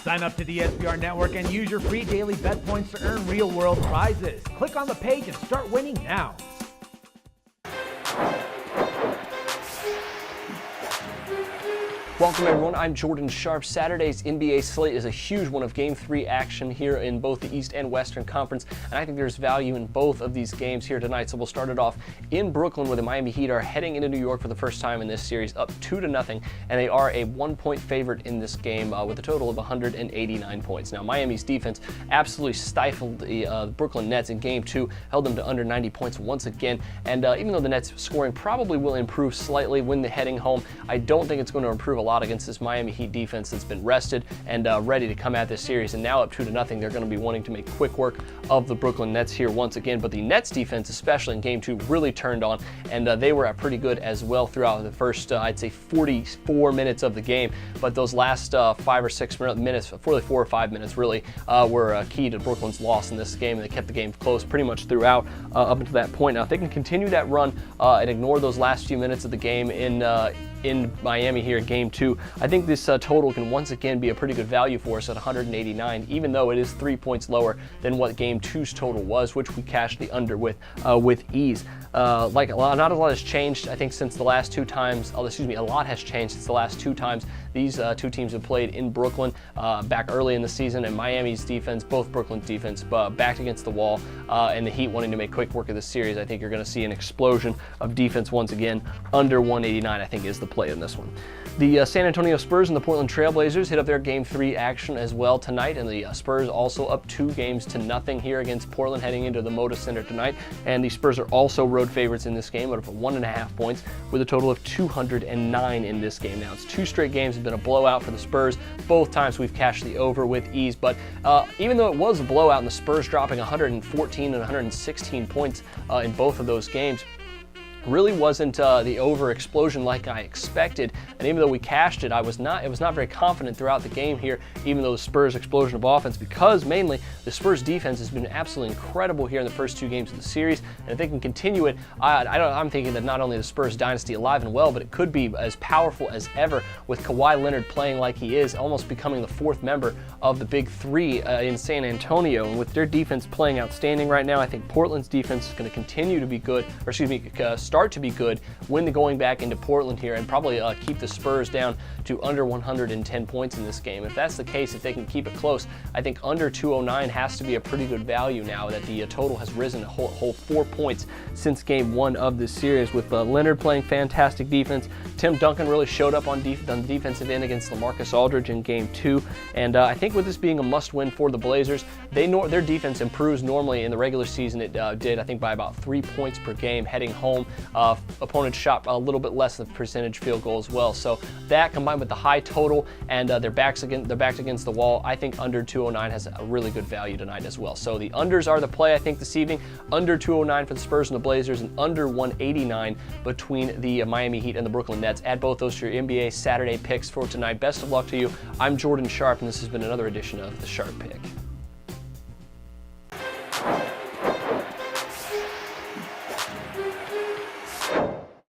Sign up to the SBR Network and use your free daily bet points to earn real-world prizes. Click on the page and start winning now. Welcome everyone, I'm Jordan Sharp. Saturday's NBA slate is a huge one of Game 3 action here in both the East and Western Conference, and I think there's value in both of these games here tonight. So we'll start it off in Brooklyn, where the Miami Heat are heading into New York for the first time in this series, up 2-0, and they are a 1-point favorite in this game with a total of 189 points. Now, Miami's defense absolutely stifled the Brooklyn Nets in Game 2, held them to under 90 points once again, and even though the Nets scoring probably will improve slightly when they're heading home, I don't think it's going to improve a lot against this Miami Heat defense that's been rested and ready to come at this series. And now up 2-0, they're going to be wanting to make quick work of the Brooklyn Nets here once again. But the Nets defense, especially in Game 2, really turned on, and they were pretty good as well throughout the first, I'd say, 44 minutes of the game. But those last 5 or 6 minutes, 4 or 5 minutes really, were key to Brooklyn's loss in this game, and they kept the game close pretty much throughout up until that point. Now, if they can continue that run and ignore those last few minutes of the game in Miami here in Game 2, I think this total can once again be a pretty good value for us at 189, even though it is 3 points lower than what Game 2's total was, which we cashed the under with ease. Not a lot has changed, I think, since the last two times. A lot has changed since the last two times these two teams have played in Brooklyn back early in the season, and Miami's defense, both Brooklyn's defense, backed against the wall, and the Heat wanting to make quick work of this series. I think you're going to see an explosion of defense once again. Under 189, I think, is the play in this one. The San Antonio Spurs and the Portland Trail Blazers hit up their Game 3 action as well tonight, and the Spurs also up 2-0 here against Portland heading into the Moda Center tonight, and the Spurs are also road favorites in this game, out of 1.5 points, with a total of 209 in this game. Now, it's 2 straight games have been a blowout for the Spurs. Both times we've cashed the over with ease, but even though it was a blowout and the Spurs dropping 114 and 116 points in both of those games, really wasn't the over explosion like I expected, and even though we cashed it, it was not very confident throughout the game here, even though the Spurs explosion of offense, because mainly the Spurs defense has been absolutely incredible here in the first 2 games of the series, and if they can continue it, I'm thinking that not only the Spurs dynasty alive and well, but it could be as powerful as ever with Kawhi Leonard playing like he is, almost becoming the 4th member of the Big 3 in San Antonio, and with their defense playing outstanding right now, I think Portland's defense is going to continue to be good, start to be good when they're going back into Portland here, and probably keep the Spurs down to under 110 points in this game. If that's the case, if they can keep it close, I think under 209 has to be a pretty good value now that the total has risen a whole 4 points since Game 1 of this series, with Leonard playing fantastic defense. Tim Duncan really showed up on the defensive end against LaMarcus Aldridge in Game 2, and I think with this being a must-win for the Blazers, their defense improves normally in the regular season. It did, I think, by about 3 points per game heading home. Opponents shot a little bit less of percentage field goal as well. So that combined with the high total and their backs against the wall, I think under 209 has a really good value tonight as well. So the unders are the play, I think, this evening. Under 209 for the Spurs and the Blazers, and under 189 between the Miami Heat and the Brooklyn Nets. Add both those to your NBA Saturday picks for tonight. Best of luck to you. I'm Jordan Sharp, and this has been another edition of The Sharp Pick.